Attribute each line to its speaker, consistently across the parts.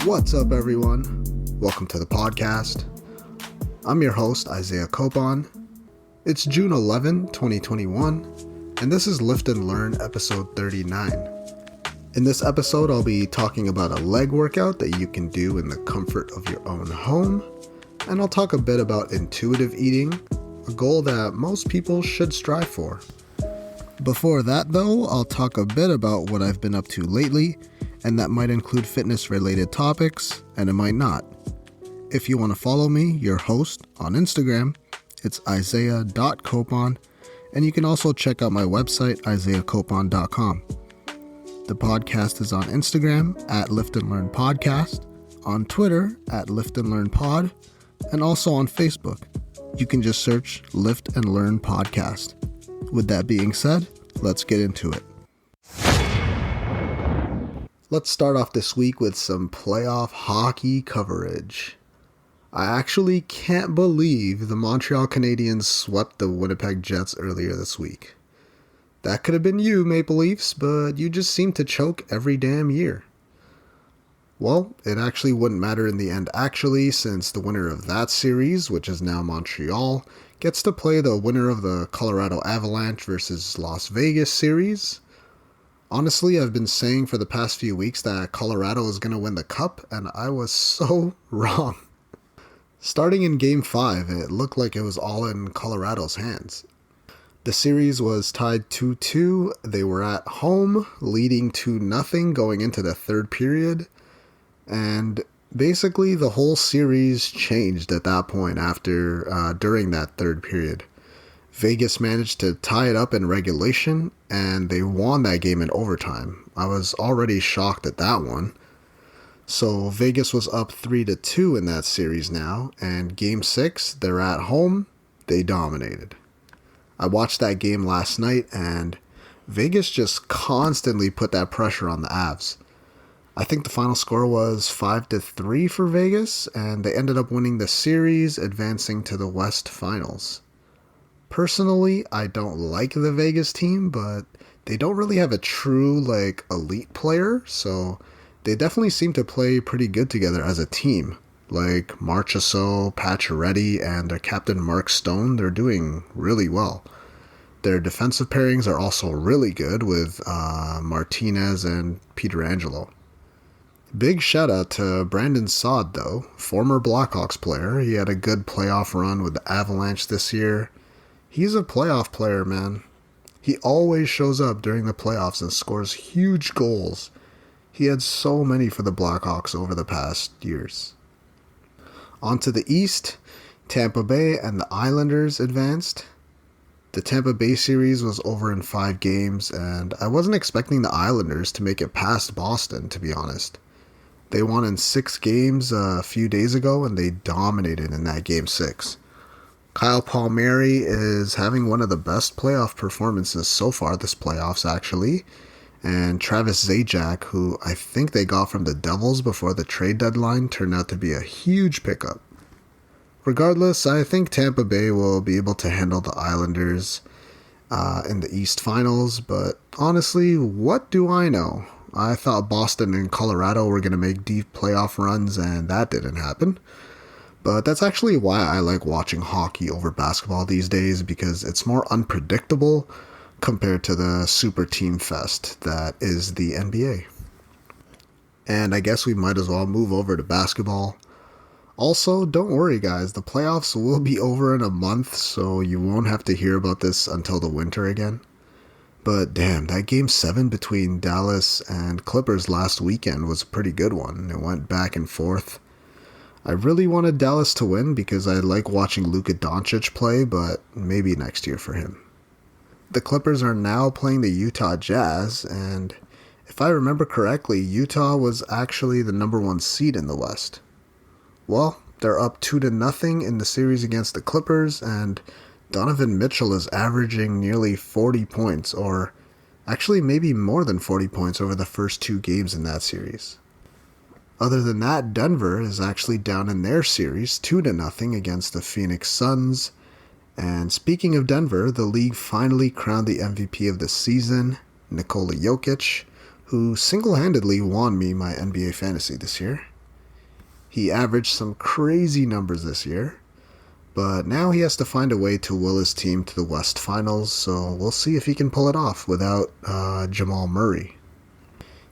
Speaker 1: What's up, everyone? Welcome to the podcast. I'm your host, Isaiah Copon. It's June 11, 2021, and this is Lift and Learn episode 39. In this episode, I'll be talking about a leg workout that you can do in the comfort of your own home, and I'll talk a bit about intuitive eating, a goal that most people should strive for. Before that, though, I'll talk a bit about what I've been up to lately, and that might include fitness-related topics, and it might not. If you want to follow me, your host, on Instagram, it's isaiah.copon, and you can also check out my website, isaiahcopon.com. The podcast is on Instagram, at Lift and Learn Podcast, on Twitter, at Lift and Learn Pod, and also on Facebook. You can just search Lift and Learn Podcast. With that being said, let's get into it. Let's start off this week with some playoff hockey coverage. I actually can't believe the Montreal Canadiens swept the Winnipeg Jets earlier this week. That could have been you, Maple Leafs, but you just seem to choke every damn year. Well, it actually wouldn't matter in the end since the winner of that series, which is now Montreal, gets to play the winner of the Colorado Avalanche versus Las Vegas series. Honestly, I've been saying for the past few weeks that Colorado is going to win the cup, and I was so wrong. Starting in Game 5, it looked like it was all in Colorado's hands. The series was tied 2-2. They were at home, leading 2-0 going into the third period, and basically the whole series changed at that point during that third period. Vegas managed to tie it up in regulation, and they won that game in overtime. I was already shocked at that one. So Vegas was up 3-2 in that series now, and Game 6, they're at home, they dominated. I watched that game last night, and Vegas just constantly put that pressure on the Avs. I think the final score was 5-3 for Vegas, and they ended up winning the series, advancing to the West Finals. Personally, I don't like the Vegas team, but they don't really have a true, elite player, so they definitely seem to play pretty good together as a team. Like Marchessault, Pacioretty, and their captain Mark Stone, they're doing really well. Their defensive pairings are also really good with Martinez and Pietrangelo. Big shout out to Brandon Saad, though, former Blackhawks player. He had a good playoff run with the Avalanche this year. He's a playoff player, man. He always shows up during the playoffs and scores huge goals. He had so many for the Blackhawks over the past years. On to the East, Tampa Bay and the Islanders advanced. The Tampa Bay series was over in 5 games, and I wasn't expecting the Islanders to make it past Boston, to be honest. They won in 6 games a few days ago, and they dominated in that Game 6. Kyle Palmieri is having one of the best playoff performances so far this playoffs, actually. And Travis Zajac, who I think they got from the Devils before the trade deadline, turned out to be a huge pickup. Regardless, I think Tampa Bay will be able to handle the Islanders in the East Finals, but honestly, what do I know? I thought Boston and Colorado were going to make deep playoff runs, and that didn't happen. But that's actually why I like watching hockey over basketball these days, because it's more unpredictable compared to the super team fest that is the NBA. And I guess we might as well move over to basketball. Also, don't worry guys, the playoffs will be over in a month, so you won't have to hear about this until the winter again. But damn, that Game 7 between Dallas and Clippers last weekend was a pretty good one. It went back and forth. I really wanted Dallas to win because I like watching Luka Doncic play, but maybe next year for him. The Clippers are now playing the Utah Jazz, and if I remember correctly, Utah was actually the number 1 seed in the West. Well, they're up 2-0 in the series against the Clippers, and Donovan Mitchell is averaging nearly 40 points, or actually maybe more than 40 points over the first 2 games in that series. Other than that, Denver is actually down in their series 2-0 against the Phoenix Suns. And speaking of Denver, the league finally crowned the MVP of the season, Nikola Jokic, who single-handedly won me my NBA fantasy this year. He averaged some crazy numbers this year, but now he has to find a way to will his team to the West Finals, so we'll see if he can pull it off without Jamal Murray.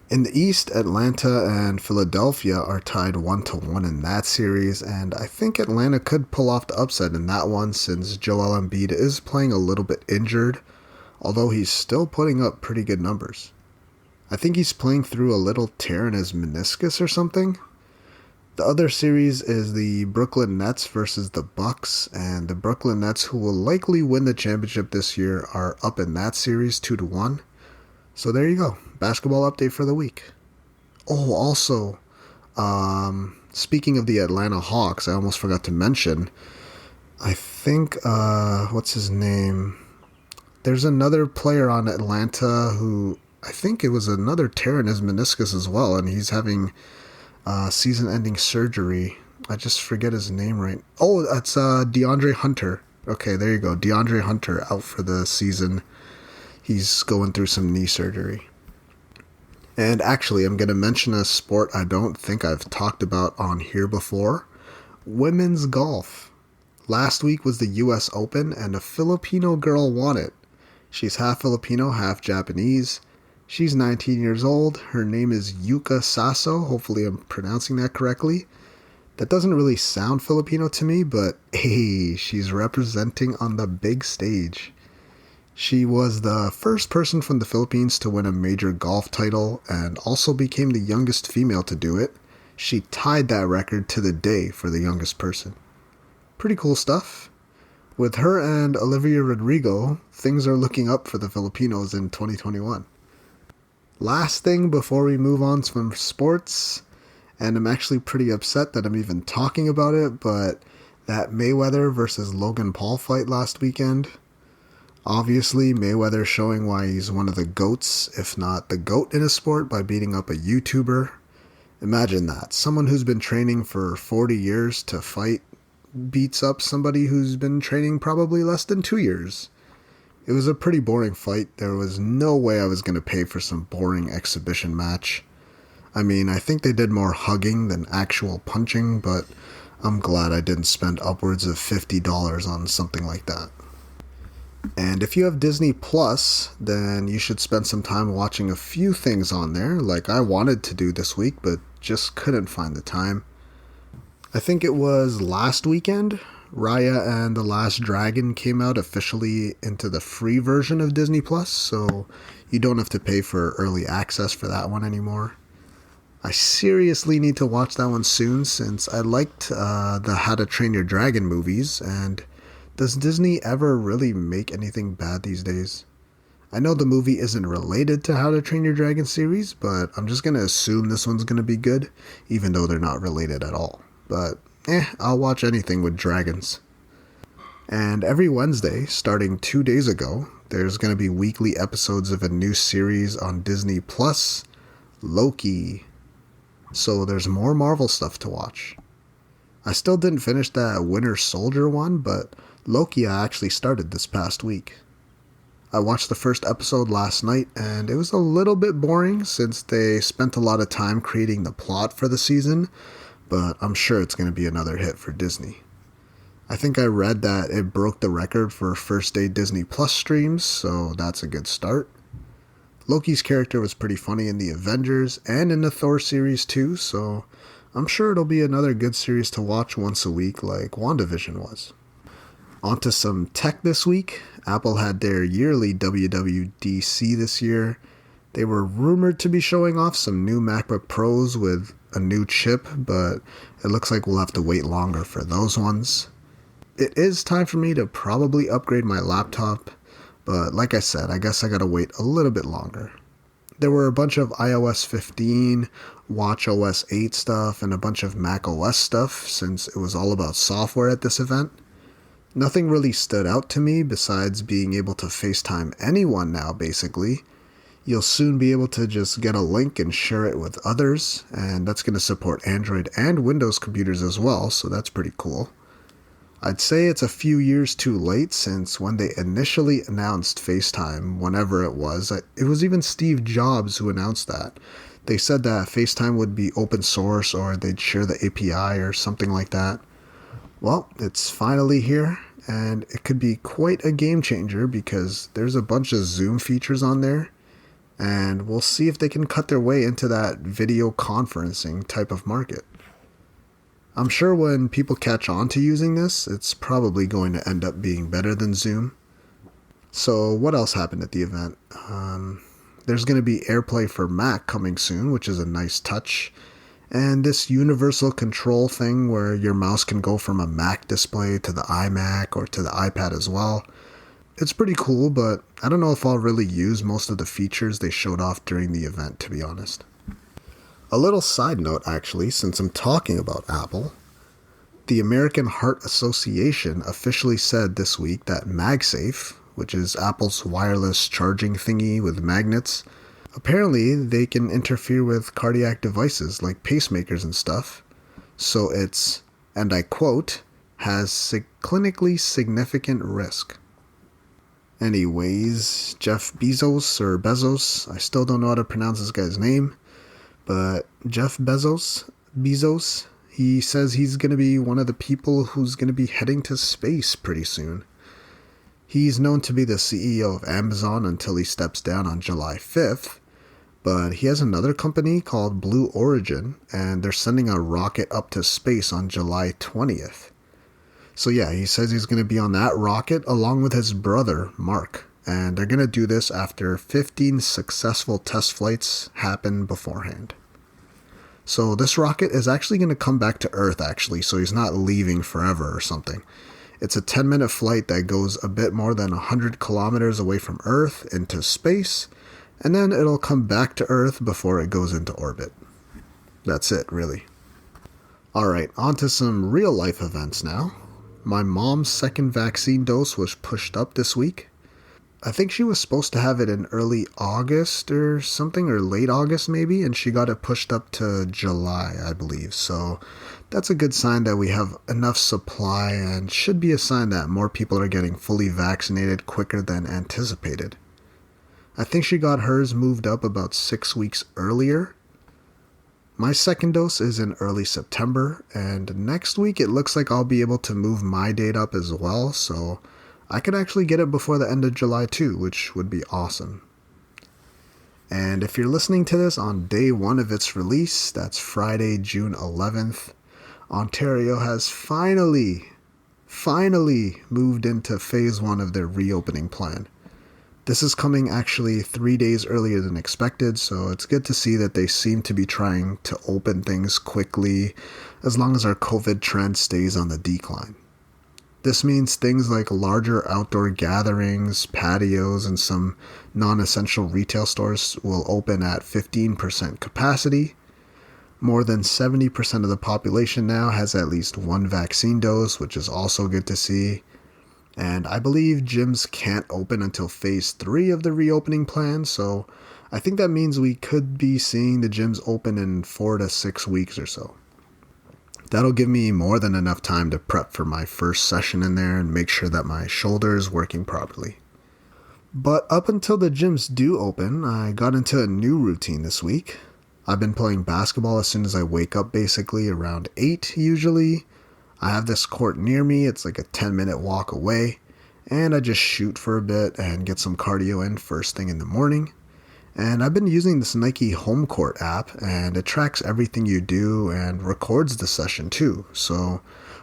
Speaker 1: In the East, Atlanta and Philadelphia are tied 1-1 in that series, and I think Atlanta could pull off the upset in that one since Joel Embiid is playing a little bit injured, although he's still putting up pretty good numbers. I think he's playing through a little tear in his meniscus or something. The other series is the Brooklyn Nets versus the Bucks, and the Brooklyn Nets, who will likely win the championship this year, are up in that series 2-1. So there you go. Basketball update for the week. Oh, also, speaking of the Atlanta Hawks, I almost forgot to mention, I think, what's his name? There's another player on Atlanta who, I think it was another tear in his meniscus as well, and he's having season-ending surgery. I just forget his name right. Oh, that's DeAndre Hunter. Okay, there you go. DeAndre Hunter out for the season. He's going through some knee surgery. And actually, I'm going to mention a sport I don't think I've talked about on here before. Women's golf. Last week was the US Open, and a Filipino girl won it. She's half Filipino, half Japanese. She's 19 years old. Her name is Yuka Saso. Hopefully I'm pronouncing that correctly. That doesn't really sound Filipino to me, but hey, she's representing on the big stage. She was the first person from the Philippines to win a major golf title and also became the youngest female to do it. She tied that record to the day for the youngest person. Pretty cool stuff. With her and Olivia Rodrigo, things are looking up for the Filipinos in 2021. Last thing before we move on from sports, and I'm actually pretty upset that I'm even talking about it, but that Mayweather versus Logan Paul fight last weekend. Obviously, Mayweather showing why he's one of the GOATs, if not the GOAT in his sport, by beating up a YouTuber. Imagine that. Someone who's been training for 40 years to fight beats up somebody who's been training probably less than 2 years. It was a pretty boring fight. There was no way I was going to pay for some boring exhibition match. I mean, I think they did more hugging than actual punching, but I'm glad I didn't spend upwards of $50 on something like that. And if you have Disney Plus, then you should spend some time watching a few things on there, like I wanted to do this week, but just couldn't find the time. I think it was last weekend, Raya and the Last Dragon came out officially into the free version of Disney Plus, so you don't have to pay for early access for that one anymore. I seriously need to watch that one soon, since I liked the How to Train Your Dragon movies, and does Disney ever really make anything bad these days? I know the movie isn't related to How to Train Your Dragon series, but I'm just going to assume this one's going to be good, even though they're not related at all. But, I'll watch anything with dragons. And every Wednesday, starting 2 days ago, there's going to be weekly episodes of a new series on Disney Plus, Loki. So there's more Marvel stuff to watch. I still didn't finish that Winter Soldier one, but Loki I actually started this past week. I watched the first episode last night, and it was a little bit boring since they spent a lot of time creating the plot for the season, but I'm sure it's going to be another hit for Disney. I think I read that it broke the record for first day Disney Plus streams, so that's a good start. Loki's character was pretty funny in the Avengers and in the Thor series too, so I'm sure it'll be another good series to watch once a week like WandaVision was. Onto some tech this week. Apple had their yearly WWDC this year. They were rumored to be showing off some new MacBook Pros with a new chip, but it looks like we'll have to wait longer for those ones. It is time for me to probably upgrade my laptop, but like I said, I guess I gotta wait a little bit longer. There were a bunch of iOS 15, watchOS 8 stuff, and a bunch of macOS stuff since it was all about software at this event. Nothing really stood out to me besides being able to FaceTime anyone now, basically. You'll soon be able to just get a link and share it with others, and that's going to support Android and Windows computers as well, so that's pretty cool. I'd say it's a few years too late, since when they initially announced FaceTime, whenever it was even Steve Jobs who announced that. They said that FaceTime would be open source or they'd share the API or something like that. Well, it's finally here, and it could be quite a game changer because there's a bunch of Zoom features on there, and we'll see if they can cut their way into that video conferencing type of market. I'm sure when people catch on to using this, it's probably going to end up being better than Zoom. So what else happened at the event? There's going to be AirPlay for Mac coming soon, which is a nice touch. And this universal control thing where your mouse can go from a Mac display to the iMac or to the iPad as well. It's pretty cool, but I don't know if I'll really use most of the features they showed off during the event, to be honest. A little side note, actually, since I'm talking about Apple. The American Heart Association officially said this week that MagSafe, which is Apple's wireless charging thingy with magnets, apparently they can interfere with cardiac devices like pacemakers and stuff. So it's, and I quote, has clinically significant risk. Anyways, Jeff Bezos, I still don't know how to pronounce this guy's name, but Jeff Bezos, he says he's going to be one of the people who's going to be heading to space pretty soon. He's known to be the CEO of Amazon until he steps down on July 5th, but he has another company called Blue Origin, and they're sending a rocket up to space on July 20th. So yeah, he says he's going to be on that rocket along with his brother, Mark, and they're going to do this after 15 successful test flights happen beforehand. So this rocket is actually going to come back to Earth, actually, so he's not leaving forever or something. It's a 10-minute flight that goes a bit more than 100 kilometers away from Earth into space, and then it'll come back to Earth before it goes into orbit. That's it, really. Alright, on to some real-life events now. My mom's second vaccine dose was pushed up this week. I think she was supposed to have it in early August or something, or late August maybe, and she got it pushed up to July, I believe. So that's a good sign that we have enough supply, and should be a sign that more people are getting fully vaccinated quicker than anticipated. I think she got hers moved up about 6 weeks earlier. My second dose is in early September, and next week it looks like I'll be able to move my date up as well, so I could actually get it before the end of July too, which would be awesome. And if you're listening to this on day one of its release, that's Friday, June 11th, Ontario has finally moved into phase 1 of their reopening plan. This is coming actually 3 days earlier than expected, so it's good to see that they seem to be trying to open things quickly as long as our COVID trend stays on the decline. This means things like larger outdoor gatherings, patios, and some non-essential retail stores will open at 15% capacity. More than 70% of the population now has at least one vaccine dose, which is also good to see. And I believe gyms can't open until phase 3 of the reopening plan, so I think that means we could be seeing the gyms open in 4 to 6 weeks or so. That'll give me more than enough time to prep for my first session in there and make sure that my shoulder is working properly. But up until the gyms do open, I got into a new routine this week. I've been playing basketball as soon as I wake up, basically around 8 usually. I have this court near me, it's like a 10-minute walk away, and I just shoot for a bit and get some cardio in first thing in the morning. And I've been using this Nike Home Court app, and it tracks everything you do and records the session too. So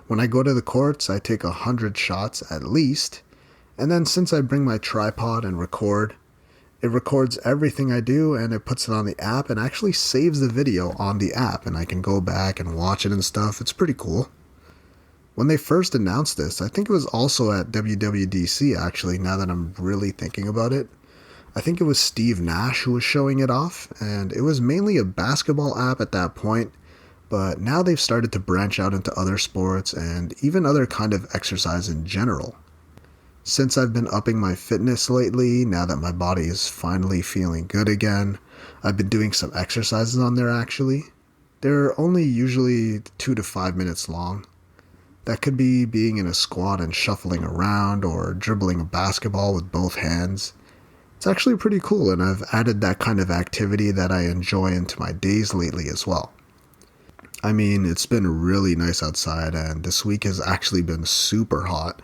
Speaker 1: when I go to the courts, I take 100 shots at least, and then since I bring my tripod and record, it records everything I do and it puts it on the app and actually saves the video on the app, and I can go back and watch it and stuff. It's pretty cool. When they first announced this, I think it was also at WWDC actually, now that I'm really thinking about it. I think it was Steve Nash who was showing it off, and it was mainly a basketball app at that point, but now they've started to branch out into other sports and even other kind of exercise in general. Since I've been upping my fitness lately, now that my body is finally feeling good again, I've been doing some exercises on there actually. They're only usually 2 to 5 minutes long. That could be being in a squat and shuffling around or dribbling a basketball with both hands. It's actually pretty cool, and I've added that kind of activity that I enjoy into my days lately as well. I mean, it's been really nice outside, and this week has actually been super hot.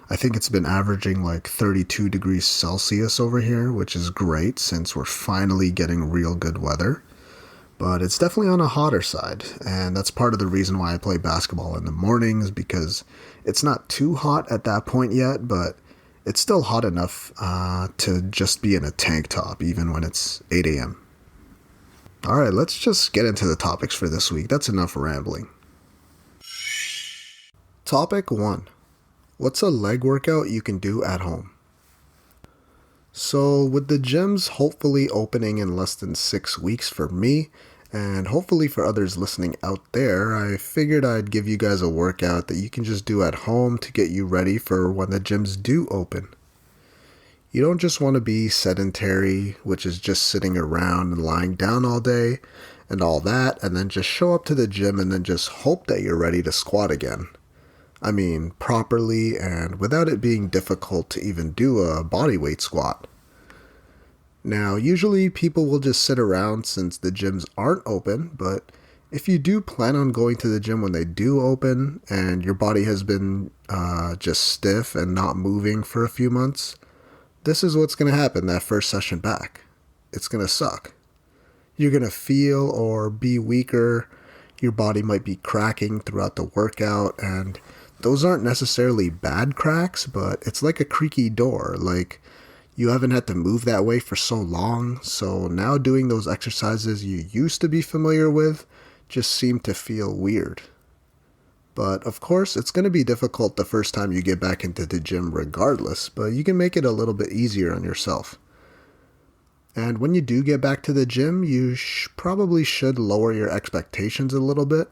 Speaker 1: I think it's been averaging like 32 degrees Celsius over here, which is great since we're finally getting real good weather. But it's definitely on a hotter side, and that's part of the reason why I play basketball in the mornings, because it's not too hot at that point yet, but it's still hot enough to just be in a tank top even when it's 8 a.m. Alright, let's just get into the topics for this week. That's enough rambling. Topic 1. What's a leg workout you can do at home? So with the gyms hopefully opening in less than 6 weeks for me, and hopefully for others listening out there, I figured I'd give you guys a workout that you can just do at home to get you ready for when the gyms do open. You don't just want to be sedentary, which is just sitting around and lying down all day and all that, and then just show up to the gym and then just hope that you're ready to squat again. I mean, properly and without it being difficult to even do a bodyweight squat. Now, usually people will just sit around since the gyms aren't open, but if you do plan on going to the gym when they do open and your body has been just stiff and not moving for a few months, this is what's going to happen that first session back. It's going to suck. You're going to feel or be weaker. Your body might be cracking throughout the workout, and those aren't necessarily bad cracks, but it's like a creaky door. Like, you haven't had to move that way for so long, so now doing those exercises you used to be familiar with just seem to feel weird. But of course, it's going to be difficult the first time you get back into the gym regardless, but you can make it a little bit easier on yourself. And when you do get back to the gym, you probably should lower your expectations a little bit.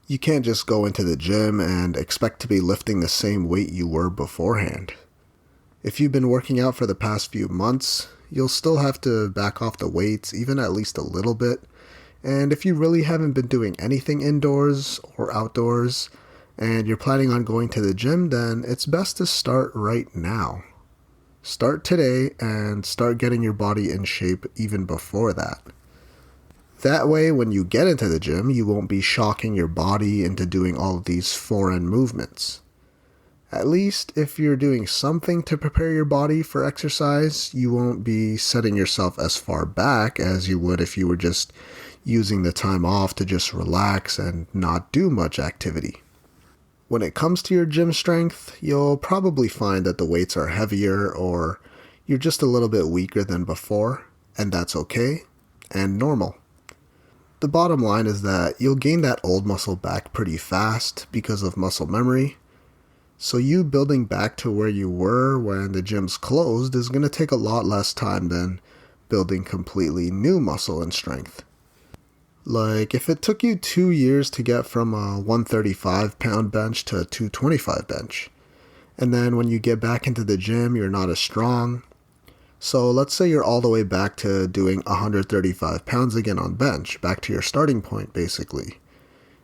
Speaker 1: You can't just go into the gym and expect to be lifting the same weight you were beforehand. If you've been working out for the past few months, you'll still have to back off the weights, even at least a little bit. And if you really haven't been doing anything indoors or outdoors, and you're planning on going to the gym, then it's best to start right now. Start today and start getting your body in shape even before that. That way, when you get into the gym, you won't be shocking your body into doing all of these foreign movements. At least, if you're doing something to prepare your body for exercise, you won't be setting yourself as far back as you would if you were just using the time off to just relax and not do much activity. When it comes to your gym strength, you'll probably find that the weights are heavier or you're just a little bit weaker than before, and that's okay and normal. The bottom line is that you'll gain that old muscle back pretty fast because of muscle memory. So you building back to where you were when the gym's closed is going to take a lot less time than building completely new muscle and strength. Like, if it took you 2 years to get from a 135 pound bench to a 225 bench, and then when you get back into the gym, you're not as strong. So let's say you're all the way back to doing 135 pounds again on bench, back to your starting point basically.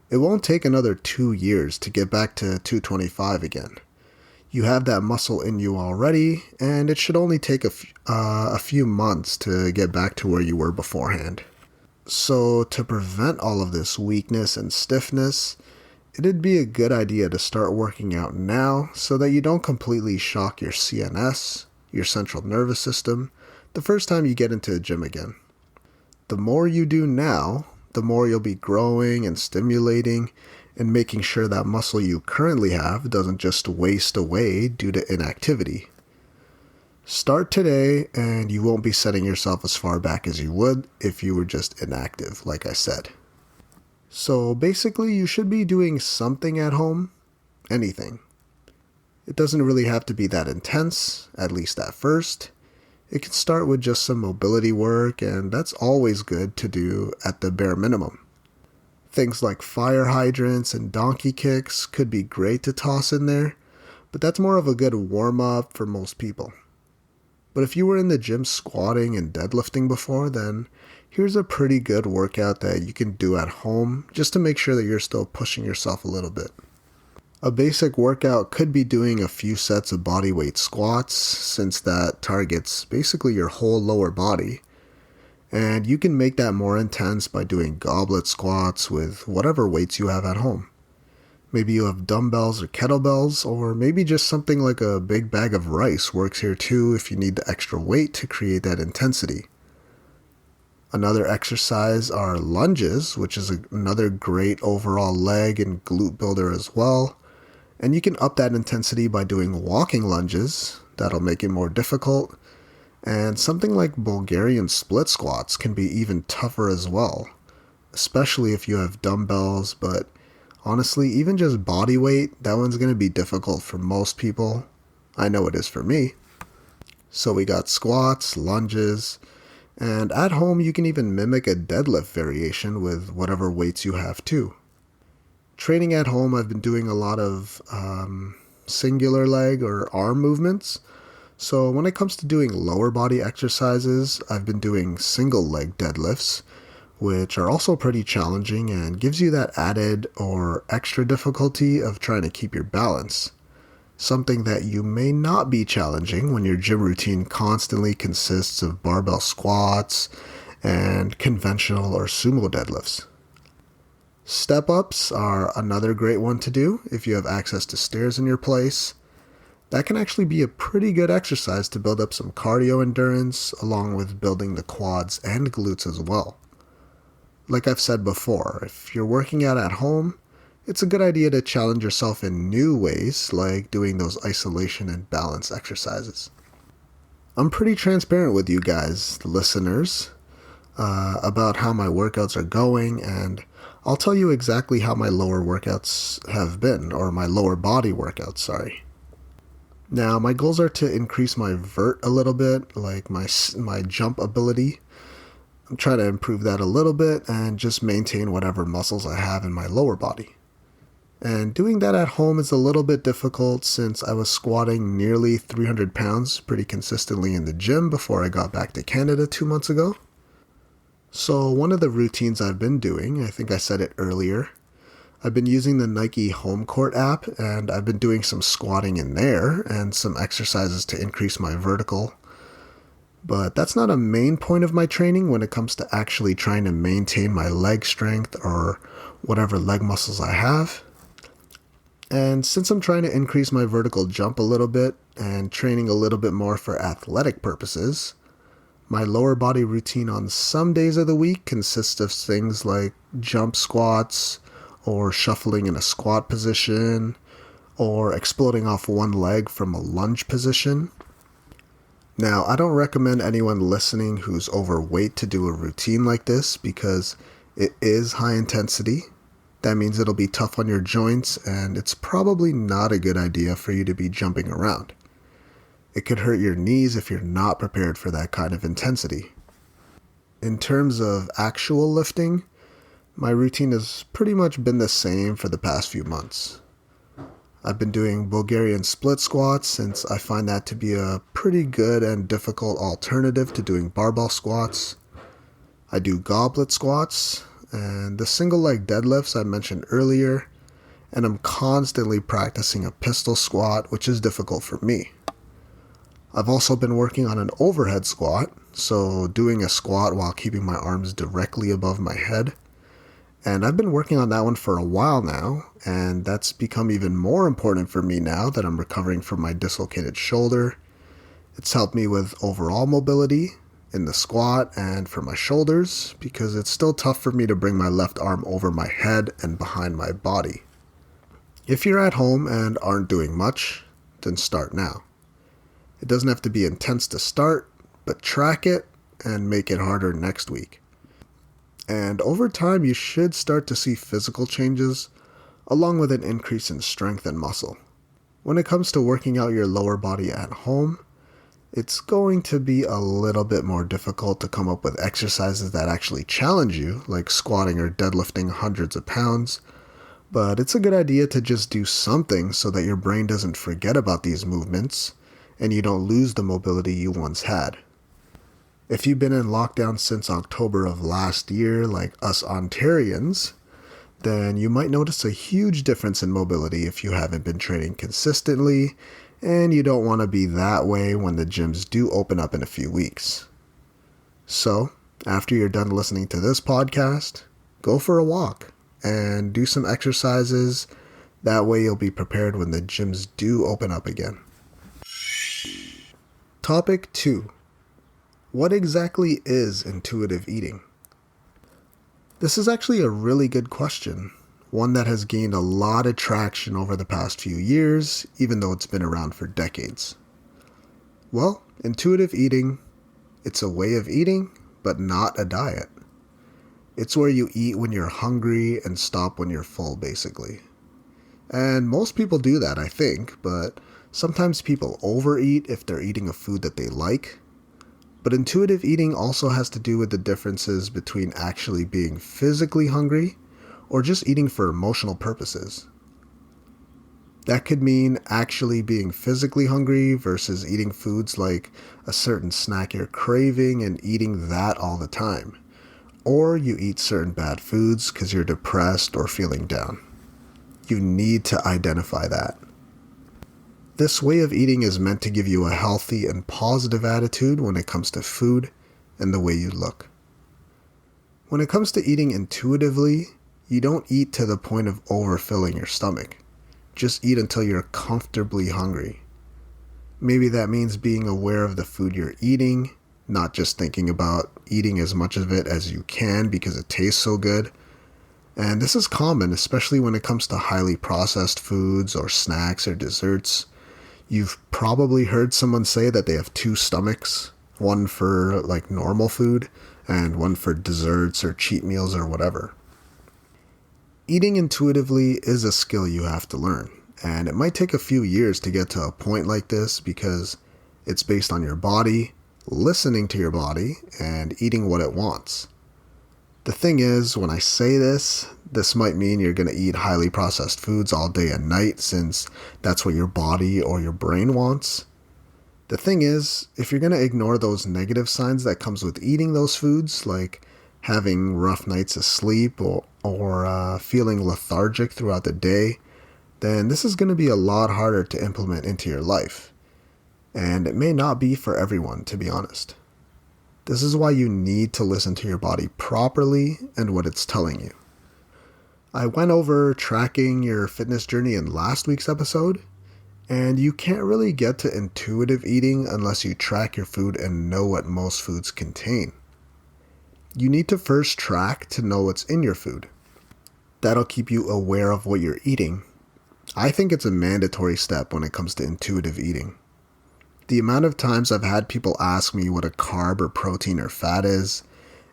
Speaker 1: It won't take another 2 years to get back to 225 again. You have that muscle in you already, and it should only take a few months to get back to where you were beforehand. So to prevent all of this weakness and stiffness, it'd be a good idea to start working out now so that you don't completely shock your CNS, your central nervous system, the first time you get into a gym again. The more you do now, the more you'll be growing and stimulating and making sure that muscle you currently have doesn't just waste away due to inactivity. Start today and you won't be setting yourself as far back as you would if you were just inactive, like I said. So basically you should be doing something at home, anything. It doesn't really have to be that intense, at least at first. It can start with just some mobility work, and that's always good to do at the bare minimum. Things like fire hydrants and donkey kicks could be great to toss in there, but that's more of a good warm-up for most people. But if you were in the gym squatting and deadlifting before, then here's a pretty good workout that you can do at home just to make sure that you're still pushing yourself a little bit. A basic workout could be doing a few sets of bodyweight squats, since that targets basically your whole lower body. And you can make that more intense by doing goblet squats with whatever weights you have at home. Maybe you have dumbbells or kettlebells, or maybe just something like a big bag of rice works here too if you need the extra weight to create that intensity. Another exercise are lunges, which is another great overall leg and glute builder as well. And you can up that intensity by doing walking lunges. That'll make it more difficult. And something like Bulgarian split squats can be even tougher as well, especially if you have dumbbells, but honestly, even just body weight, that one's going to be difficult for most people. I know it is for me. So we got squats, lunges, and at home you can even mimic a deadlift variation with whatever weights you have too. Training at home, I've been doing a lot of singular leg or arm movements. So when it comes to doing lower body exercises, I've been doing single leg deadlifts, which are also pretty challenging and gives you that added or extra difficulty of trying to keep your balance. Something that you may not be challenging when your gym routine constantly consists of barbell squats and conventional or sumo deadlifts. Step-ups are another great one to do if you have access to stairs in your place. That can actually be a pretty good exercise to build up some cardio endurance along with building the quads and glutes as well. Like I've said before, if you're working out at home, it's a good idea to challenge yourself in new ways, like doing those isolation and balance exercises. I'm pretty transparent with you guys, the listeners, about how my workouts are going, and I'll tell you exactly how my lower workouts have been, or my lower body workouts, sorry. Now, my goals are to increase my vert a little bit, like my jump ability. I'm trying to improve that a little bit and just maintain whatever muscles I have in my lower body. And doing that at home is a little bit difficult since I was squatting nearly 300 pounds pretty consistently in the gym before I got back to Canada 2 months ago. So one of the routines I've been doing, I think I said it earlier, I've been using the Nike Home Court app, and I've been doing some squatting in there and some exercises to increase my vertical. But that's not a main point of my training when it comes to actually trying to maintain my leg strength or whatever leg muscles I have. And since I'm trying to increase my vertical jump a little bit and training a little bit more for athletic purposes, my lower body routine on some days of the week consists of things like jump squats, or shuffling in a squat position, or exploding off one leg from a lunge position. Now, I don't recommend anyone listening who's overweight to do a routine like this because it is high intensity. That means it'll be tough on your joints, and it's probably not a good idea for you to be jumping around. It could hurt your knees if you're not prepared for that kind of intensity. In terms of actual lifting, my routine has pretty much been the same for the past few months. I've been doing Bulgarian split squats since I find that to be a pretty good and difficult alternative to doing barbell squats. I do goblet squats and the single leg deadlifts I mentioned earlier, and I'm constantly practicing a pistol squat, which is difficult for me. I've also been working on an overhead squat, so doing a squat while keeping my arms directly above my head. And I've been working on that one for a while now, and that's become even more important for me now that I'm recovering from my dislocated shoulder. It's helped me with overall mobility in the squat and for my shoulders because it's still tough for me to bring my left arm over my head and behind my body. If you're at home and aren't doing much, then start now. It doesn't have to be intense to start, but track it and make it harder next week. And over time, you should start to see physical changes, along with an increase in strength and muscle. When it comes to working out your lower body at home, it's going to be a little bit more difficult to come up with exercises that actually challenge you, like squatting or deadlifting hundreds of pounds. But it's a good idea to just do something so that your brain doesn't forget about these movements and you don't lose the mobility you once had. If you've been in lockdown since October of last year, like us Ontarians, then you might notice a huge difference in mobility if you haven't been training consistently, and you don't want to be that way when the gyms do open up in a few weeks. So, after you're done listening to this podcast, go for a walk and do some exercises. That way you'll be prepared when the gyms do open up again. Topic 2. What exactly is intuitive eating? This is actually a really good question, one that has gained a lot of traction over the past few years, even though it's been around for decades. Well, intuitive eating, it's a way of eating, but not a diet. It's where you eat when you're hungry and stop when you're full, basically. And most people do that, I think, but sometimes people overeat if they're eating a food that they like. But intuitive eating also has to do with the differences between actually being physically hungry or just eating for emotional purposes. That could mean actually being physically hungry versus eating foods like a certain snack you're craving and eating that all the time. Or you eat certain bad foods because you're depressed or feeling down. You need to identify that. This way of eating is meant to give you a healthy and positive attitude when it comes to food and the way you look. When it comes to eating intuitively, you don't eat to the point of overfilling your stomach. Just eat until you're comfortably hungry. Maybe that means being aware of the food you're eating, not just thinking about eating as much of it as you can because it tastes so good. And this is common, especially when it comes to highly processed foods or snacks or desserts. You've probably heard someone say that they have two stomachs, one for like normal food and one for desserts or cheat meals or whatever. Eating intuitively is a skill you have to learn, and it might take a few years to get to a point like this because it's based on your body, listening to your body, and eating what it wants. The thing is, when I say this might mean you're going to eat highly processed foods all day and night since that's what your body or your brain wants. The thing is, if you're going to ignore those negative signs that comes with eating those foods, like having rough nights of sleep or feeling lethargic throughout the day, then this is going to be a lot harder to implement into your life. And it may not be for everyone, to be honest. This is why you need to listen to your body properly and what it's telling you. I went over tracking your fitness journey in last week's episode, and you can't really get to intuitive eating unless you track your food and know what most foods contain. You need to first track to know what's in your food. That'll keep you aware of what you're eating. I think it's a mandatory step when it comes to intuitive eating. The amount of times I've had people ask me what a carb or protein or fat is,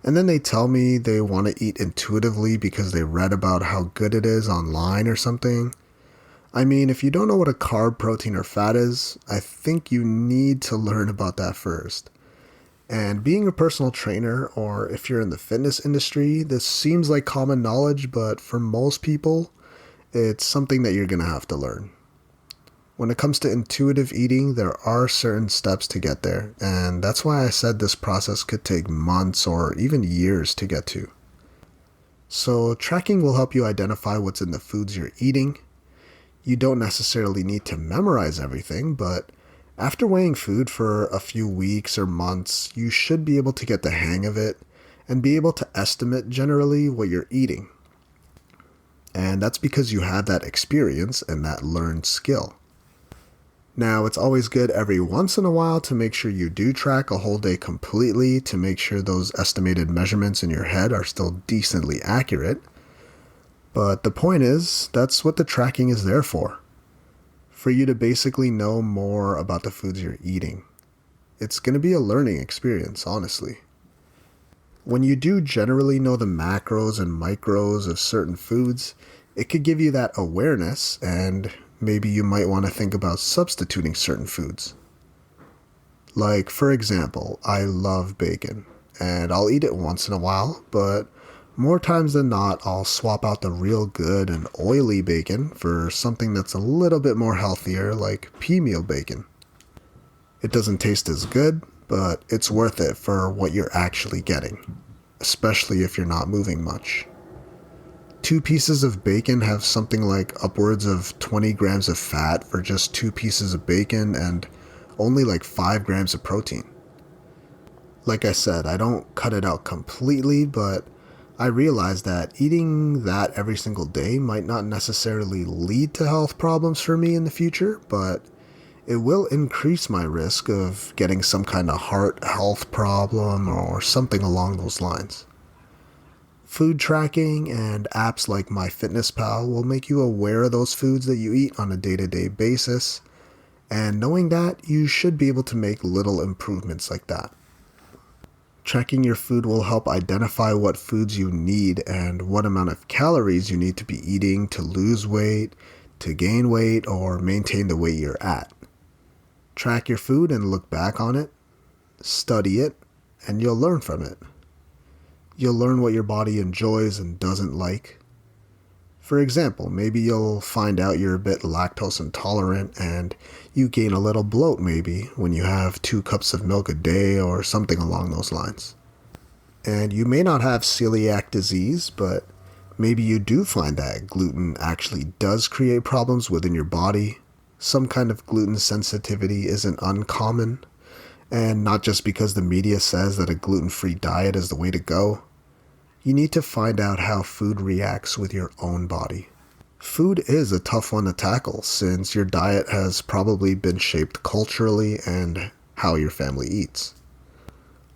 Speaker 1: and then they tell me they want to eat intuitively because they read about how good it is online or something. I mean, if you don't know what a carb, protein, or fat is, I think you need to learn about that first. And being a personal trainer, or if you're in the fitness industry, this seems like common knowledge, but for most people, it's something that you're going to have to learn. When it comes to intuitive eating, there are certain steps to get there, and that's why I said this process could take months or even years to get to. So tracking will help you identify what's in the foods you're eating. You don't necessarily need to memorize everything, but after weighing food for a few weeks or months, you should be able to get the hang of it and be able to estimate generally what you're eating. And that's because you have that experience and that learned skill. Now, it's always good every once in a while to make sure you do track a whole day completely to make sure those estimated measurements in your head are still decently accurate. But the point is, that's what the tracking is there for you to basically know more about the foods you're eating. It's going to be a learning experience, honestly. When you do generally know the macros and micros of certain foods, it could give you that awareness, and maybe you might want to think about substituting certain foods. Like, for example, I love bacon, and I'll eat it once in a while, but More times than not, I'll swap out the real good and oily bacon for something that's a little bit more healthier, like pea meal bacon. It doesn't taste as good, but it's worth it for what you're actually getting, especially if you're not moving much. 2 pieces of bacon have something like upwards of 20 grams of fat for just 2 pieces of bacon and only like 5 grams of protein. Like I said, I don't cut it out completely, but I realize that eating that every single day might not necessarily lead to health problems for me in the future, but it will increase my risk of getting some kind of heart health problem or something along those lines. Food tracking and apps like MyFitnessPal will make you aware of those foods that you eat on a day-to-day basis, and knowing that, you should be able to make little improvements like that. Tracking your food will help identify what foods you need and what amount of calories you need to be eating to lose weight, to gain weight, or maintain the weight you're at. Track your food and look back on it, study it, and you'll learn from it. You'll learn what your body enjoys and doesn't like. For example, maybe you'll find out you're a bit lactose intolerant and you gain a little bloat maybe when you have 2 cups of milk a day or something along those lines. And you may not have celiac disease, but maybe you do find that gluten actually does create problems within your body. Some kind of gluten sensitivity isn't uncommon, and not just because the media says that a gluten-free diet is the way to go. You need to find out how food reacts with your own body. Food is a tough one to tackle since your diet has probably been shaped culturally and how your family eats.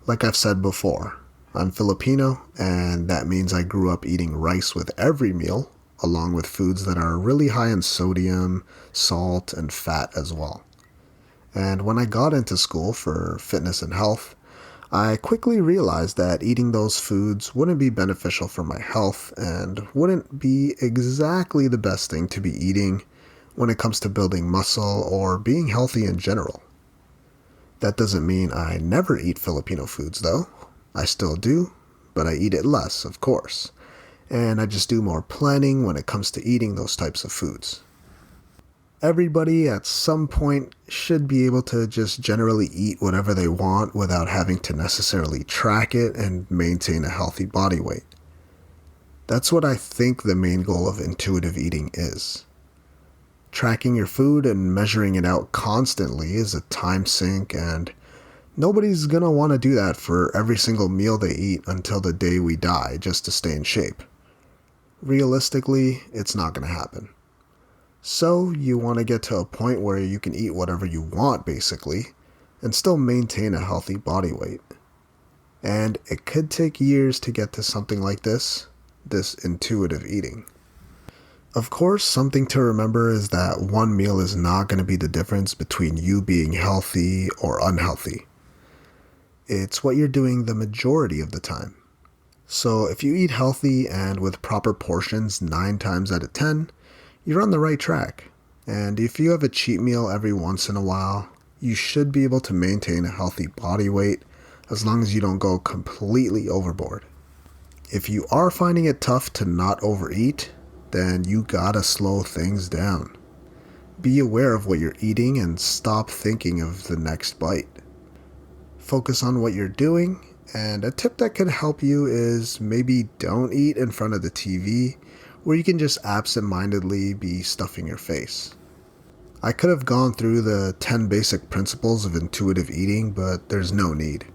Speaker 1: Like I've said before, I'm Filipino, and that means I grew up eating rice with every meal, along with foods that are really high in sodium, salt, and fat as well. And when I got into school for fitness and health, I quickly realized that eating those foods wouldn't be beneficial for my health and wouldn't be exactly the best thing to be eating when it comes to building muscle or being healthy in general. That doesn't mean I never eat Filipino foods though. I still do, but I eat it less, of course. And I just do more planning when it comes to eating those types of foods. Everybody at some point should be able to just generally eat whatever they want without having to necessarily track it and maintain a healthy body weight. That's what I think the main goal of intuitive eating is. Tracking your food and measuring it out constantly is a time sink, and nobody's gonna want to do that for every single meal they eat until the day we die just to stay in shape. Realistically, it's not gonna happen. So you want to get to a point where you can eat whatever you want basically and still maintain a healthy body weight. And it could take years to get to something like this intuitive eating. Of course, something to remember is that one meal is not going to be the difference between you being healthy or unhealthy. It's what you're doing the majority of the time. So if you eat healthy and with proper portions 9 times out of 10, you're on the right track. And if you have a cheat meal every once in a while, you should be able to maintain a healthy body weight as long as you don't go completely overboard. If you are finding it tough to not overeat, then you gotta slow things down. Be aware of what you're eating and stop thinking of the next bite. Focus on what you're doing, and a tip that can help you is maybe don't eat in front of the TV, where you can just absent-mindedly be stuffing your face. I could have gone through the 10 basic principles of intuitive eating, but there's no need.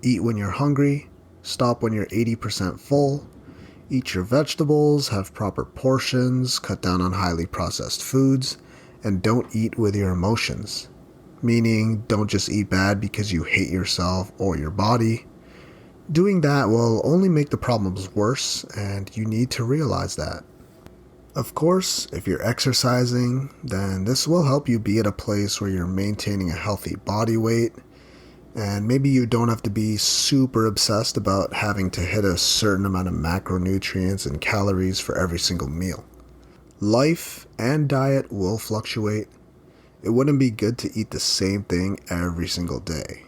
Speaker 1: Eat when you're hungry, stop when you're 80% full, eat your vegetables, have proper portions, cut down on highly processed foods, and don't eat with your emotions. Meaning, don't just eat bad because you hate yourself or your body. Doing that will only make the problems worse, and you need to realize that. Of course, if you're exercising, then this will help you be at a place where you're maintaining a healthy body weight, and maybe you don't have to be super obsessed about having to hit a certain amount of macronutrients and calories for every single meal. Life and diet will fluctuate. It wouldn't be good to eat the same thing every single day.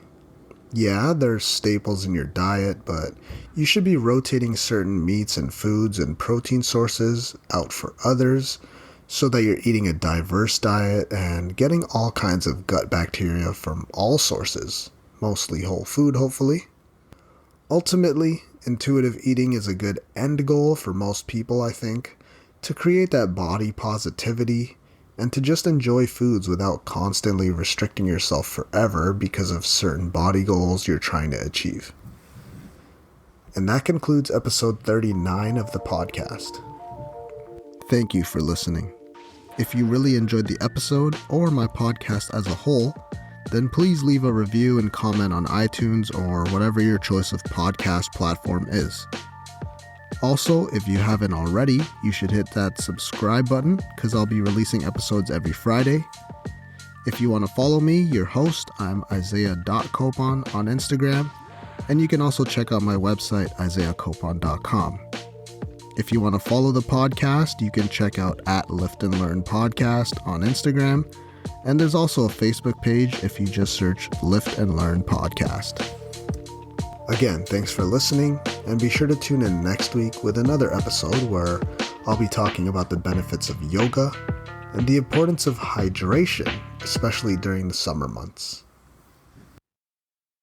Speaker 1: Yeah, there's staples in your diet, but you should be rotating certain meats and foods and protein sources out for others so that you're eating a diverse diet and getting all kinds of gut bacteria from all sources, mostly whole food, hopefully. Ultimately, intuitive eating is a good end goal for most people, I think, to create that body positivity and to just enjoy foods without constantly restricting yourself forever because of certain body goals you're trying to achieve. And that concludes episode 39 of the podcast. Thank you for listening. If you really enjoyed the episode or my podcast as a whole, then please leave a review and comment on iTunes or whatever your choice of podcast platform is. Also, if you haven't already, you should hit that subscribe button because I'll be releasing episodes every Friday. If you want to follow me, your host, I'm Isaiah.Copon on Instagram, and you can also check out my website, isaiahcopon.com. If you want to follow the podcast, you can check out @Lift and Learn Podcast on Instagram, and there's also a Facebook page if you just search Lift and Learn Podcast. Again, thanks for listening, and be sure to tune in next week with another episode where I'll be talking about the benefits of yoga and the importance of hydration, especially during the summer months.